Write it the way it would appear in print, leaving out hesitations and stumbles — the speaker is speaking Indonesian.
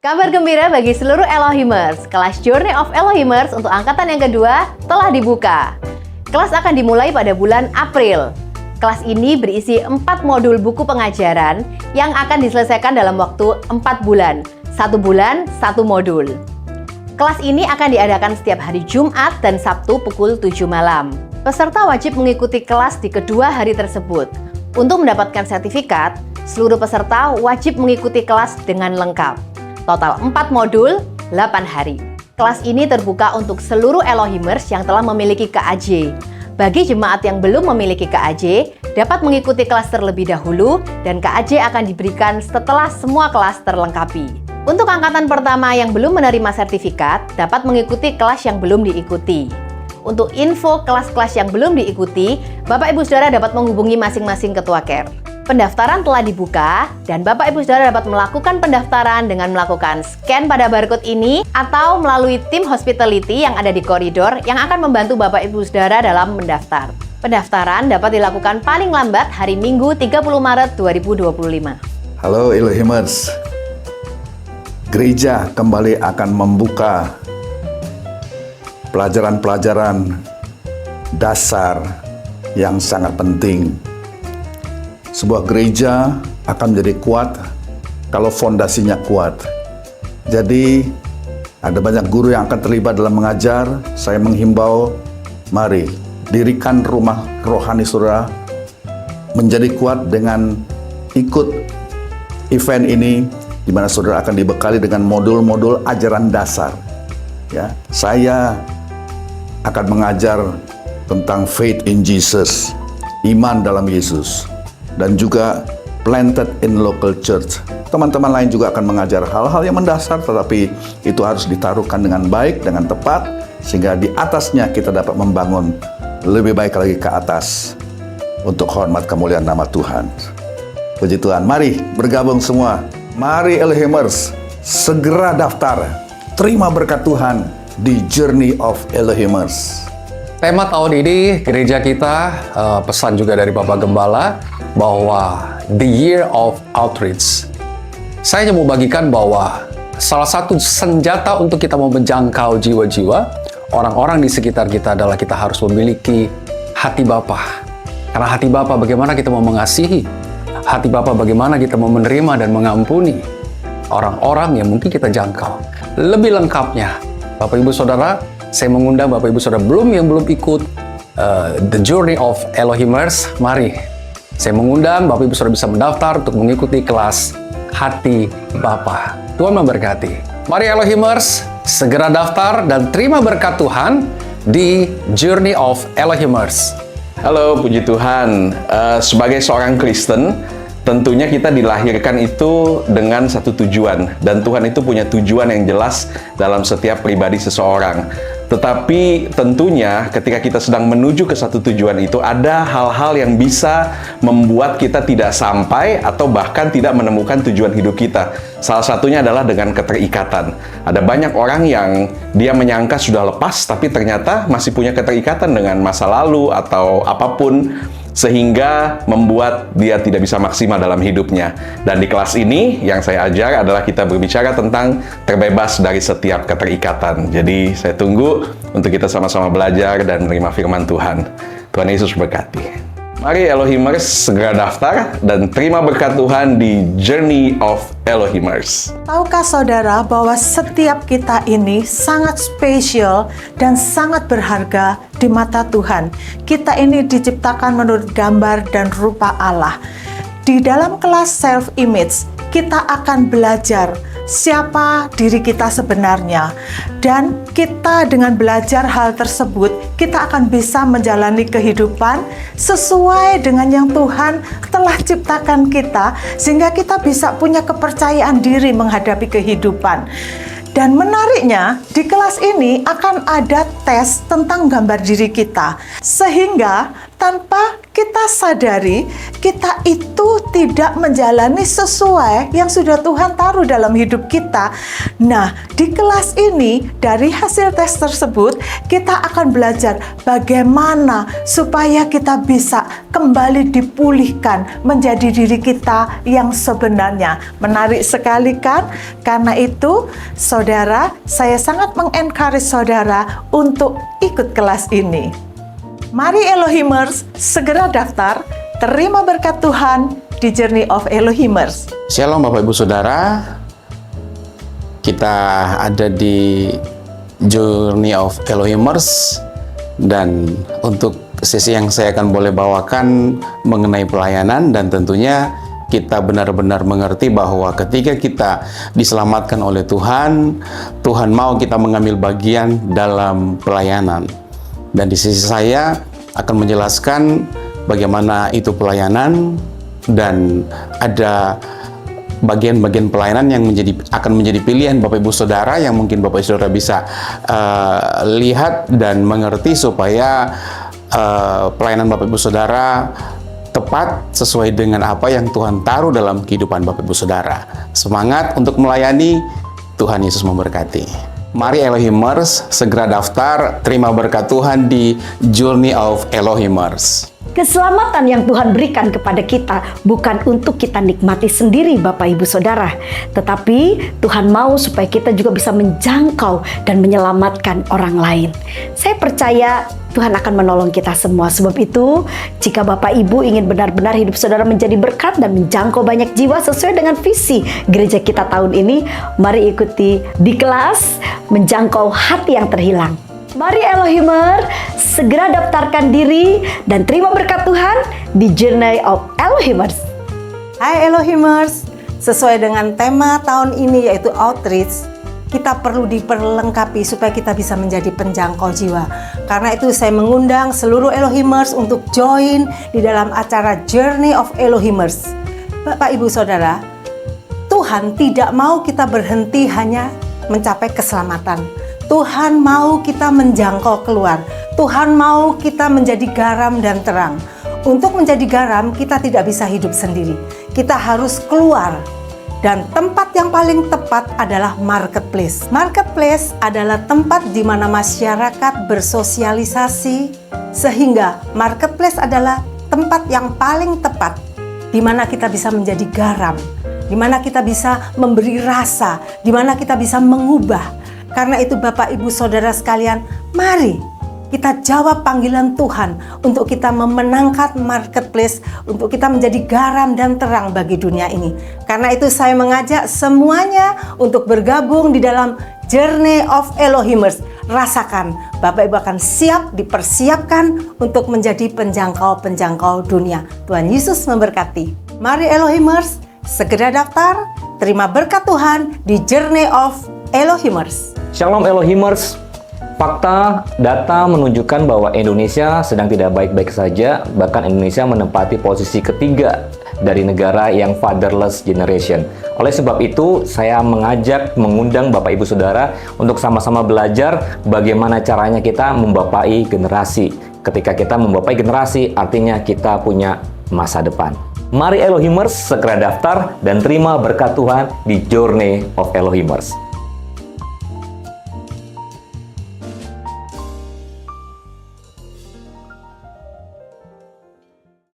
Kabar gembira bagi seluruh Elohimers, kelas Journey of Elohimers untuk angkatan yang kedua telah dibuka. Kelas akan dimulai pada bulan April. Kelas ini berisi 4 modul buku pengajaran yang akan diselesaikan dalam waktu 4 bulan. 1 bulan, 1 modul. Kelas ini akan diadakan setiap hari Jumat dan Sabtu pukul 7 malam. Peserta wajib mengikuti kelas di kedua hari tersebut. Untuk mendapatkan sertifikat, seluruh peserta wajib mengikuti kelas dengan lengkap. Total 4 modul, 8 hari. Kelas ini terbuka untuk seluruh Elohimers yang telah memiliki KAJ. Bagi jemaat yang belum memiliki KAJ, dapat mengikuti kelas terlebih dahulu dan KAJ akan diberikan setelah semua kelas terlengkapi. Untuk angkatan pertama yang belum menerima sertifikat, dapat mengikuti kelas yang belum diikuti. Untuk info kelas-kelas yang belum diikuti, Bapak Ibu Saudara dapat menghubungi masing-masing ketua KER. Pendaftaran telah dibuka dan Bapak Ibu Saudara dapat melakukan pendaftaran dengan melakukan scan pada barcode ini atau melalui tim hospitality yang ada di koridor yang akan membantu Bapak Ibu Saudara dalam mendaftar. Pendaftaran dapat dilakukan paling lambat hari Minggu 30 Maret 2025. Halo Elohimers, gereja kembali akan membuka pelajaran-pelajaran dasar yang sangat penting. Sebuah gereja akan menjadi kuat kalau fondasinya kuat. Jadi, ada banyak guru yang akan terlibat dalam mengajar. Saya menghimbau, mari dirikan rumah rohani saudara menjadi kuat dengan ikut event ini, di mana saudara akan dibekali dengan modul-modul ajaran dasar. Ya, saya akan mengajar tentang faith in Jesus, iman dalam Yesus, dan juga planted in local church. Teman-teman lain juga akan mengajar hal-hal yang mendasar, tetapi itu harus ditaruhkan dengan baik, dengan tepat, sehingga di atasnya kita dapat membangun lebih baik lagi ke atas untuk hormat kemuliaan nama Tuhan. Puji Tuhan, mari bergabung semua. Mari Elohimers, segera daftar. Terima berkat Tuhan di Journey of Elohimers. Tema tahun ini gereja kita pesan juga dari Bapak Gembala bahwa The Year of Outreach. Saya hanya mau bagikan bahwa salah satu senjata untuk kita mau menjangkau jiwa-jiwa orang-orang di sekitar kita adalah kita harus memiliki hati Bapa. Karena hati Bapa bagaimana kita mau mengasihi, hati Bapa bagaimana kita mau menerima dan mengampuni orang-orang yang mungkin kita jangkau. Lebih lengkapnya, Bapak Ibu Saudara, saya mengundang Bapak Ibu Saudara yang belum ikut The Journey of Elohimers, mari. Saya mengundang Bapak Ibu Saudara bisa mendaftar untuk mengikuti kelas Hati Bapa. Tuhan memberkati. Mari Elohimers, segera daftar dan terima berkat Tuhan di Journey of Elohimers. Halo, puji Tuhan. Sebagai seorang Kristen, tentunya kita dilahirkan itu dengan satu tujuan, dan Tuhan itu punya tujuan yang jelas dalam setiap pribadi seseorang. Tetapi tentunya ketika kita sedang menuju ke satu tujuan itu, ada hal-hal yang bisa membuat kita tidak sampai atau bahkan tidak menemukan tujuan hidup kita. Salah satunya adalah dengan keterikatan. Ada banyak orang yang dia menyangka sudah lepas, tapi ternyata masih punya keterikatan dengan masa lalu atau apapun, sehingga membuat dia tidak bisa maksimal dalam hidupnya. Dan di kelas ini yang saya ajar adalah kita berbicara tentang terbebas dari setiap keterikatan. Jadi saya tunggu untuk kita sama-sama belajar dan menerima firman Tuhan. Tuhan Yesus berkati. Mari Elohimers segera daftar dan terima berkat Tuhan di Journey of Elohimers. Tahukah saudara bahwa setiap kita ini sangat spesial dan sangat berharga di mata Tuhan? Kita ini diciptakan menurut gambar dan rupa Allah. Di dalam kelas self-image, kita akan belajar siapa diri kita sebenarnya. Dan kita dengan belajar hal tersebut, kita akan bisa menjalani kehidupan sesuai dengan yang Tuhan telah ciptakan kita, sehingga kita bisa punya kepercayaan diri menghadapi kehidupan. Dan menariknya, di kelas ini akan ada tes tentang gambar diri kita. Sehingga tanpa kita sadari, kita itu tidak menjalani sesuai yang sudah Tuhan taruh dalam hidup kita. Nah, di kelas ini, dari hasil tes tersebut, kita akan belajar bagaimana supaya kita bisa kembali dipulihkan menjadi diri kita yang sebenarnya. Menarik sekali kan? Karena itu, saudara, saya sangat mengencourage saudara untuk ikut kelas ini. Mari Elohimers, segera daftar, terima berkat Tuhan di Journey of Elohimers. Shalom Bapak Ibu Saudara, kita ada di Journey of Elohimers, dan untuk sesi yang saya akan boleh bawakan mengenai pelayanan, dan tentunya kita benar-benar mengerti bahwa ketika kita diselamatkan oleh Tuhan, Tuhan mau kita mengambil bagian dalam pelayanan. Dan di sisi saya akan menjelaskan bagaimana itu pelayanan, dan ada bagian-bagian pelayanan yang akan menjadi pilihan Bapak Ibu Saudara yang mungkin Bapak Ibu Saudara bisa lihat dan mengerti supaya pelayanan Bapak Ibu Saudara tepat sesuai dengan apa yang Tuhan taruh dalam kehidupan Bapak Ibu Saudara. Semangat untuk melayani, Tuhan Yesus memberkati. Mari Elohimers, segera daftar, terima berkat Tuhan di Journey of Elohimers. Keselamatan yang Tuhan berikan kepada kita bukan untuk kita nikmati sendiri Bapak Ibu Saudara, tetapi Tuhan mau supaya kita juga bisa menjangkau dan menyelamatkan orang lain. Saya percaya Tuhan akan menolong kita semua. Sebab itu, jika Bapak Ibu ingin benar-benar hidup saudara menjadi berkat dan menjangkau banyak jiwa sesuai dengan visi gereja kita tahun ini, mari ikuti di kelas Menjangkau Hati yang Terhilang. Mari Elohimer, segera daftarkan diri dan terima berkat Tuhan di Journey of Elohimers. Hai Elohimers, sesuai dengan tema tahun ini yaitu Outreach, kita perlu diperlengkapi supaya kita bisa menjadi penjangkau jiwa. Karena itu saya mengundang seluruh Elohimers untuk join di dalam acara Journey of Elohimers. Bapak Ibu Saudara, Tuhan tidak mau kita berhenti hanya mencapai keselamatan. Tuhan mau kita menjangkau keluar. Tuhan mau kita menjadi garam dan terang. Untuk menjadi garam, kita tidak bisa hidup sendiri. Kita harus keluar. Dan tempat yang paling tepat adalah marketplace. Marketplace adalah tempat di mana masyarakat bersosialisasi, sehingga marketplace adalah tempat yang paling tepat di mana kita bisa menjadi garam, di mana kita bisa memberi rasa, di mana kita bisa mengubah. Karena itu Bapak Ibu Saudara sekalian, mari kita jawab panggilan Tuhan untuk kita memenangkan marketplace, untuk kita menjadi garam dan terang bagi dunia ini. Karena itu saya mengajak semuanya untuk bergabung di dalam Journey of Elohimers. Rasakan, Bapak Ibu akan siap, dipersiapkan untuk menjadi penjangkau-penjangkau dunia. Tuhan Yesus memberkati. Mari Elohimers, segera daftar, terima berkat Tuhan di Journey of Elohimers. Shalom Elohimers, fakta, data menunjukkan bahwa Indonesia sedang tidak baik-baik saja, bahkan Indonesia menempati posisi ketiga dari negara yang fatherless generation. Oleh sebab itu, saya mengundang Bapak Ibu Saudara untuk sama-sama belajar bagaimana caranya kita membapai generasi. Ketika kita membapai generasi, artinya kita punya masa depan. Mari Elohimers, segera daftar dan terima berkat Tuhan di Journey of Elohimers.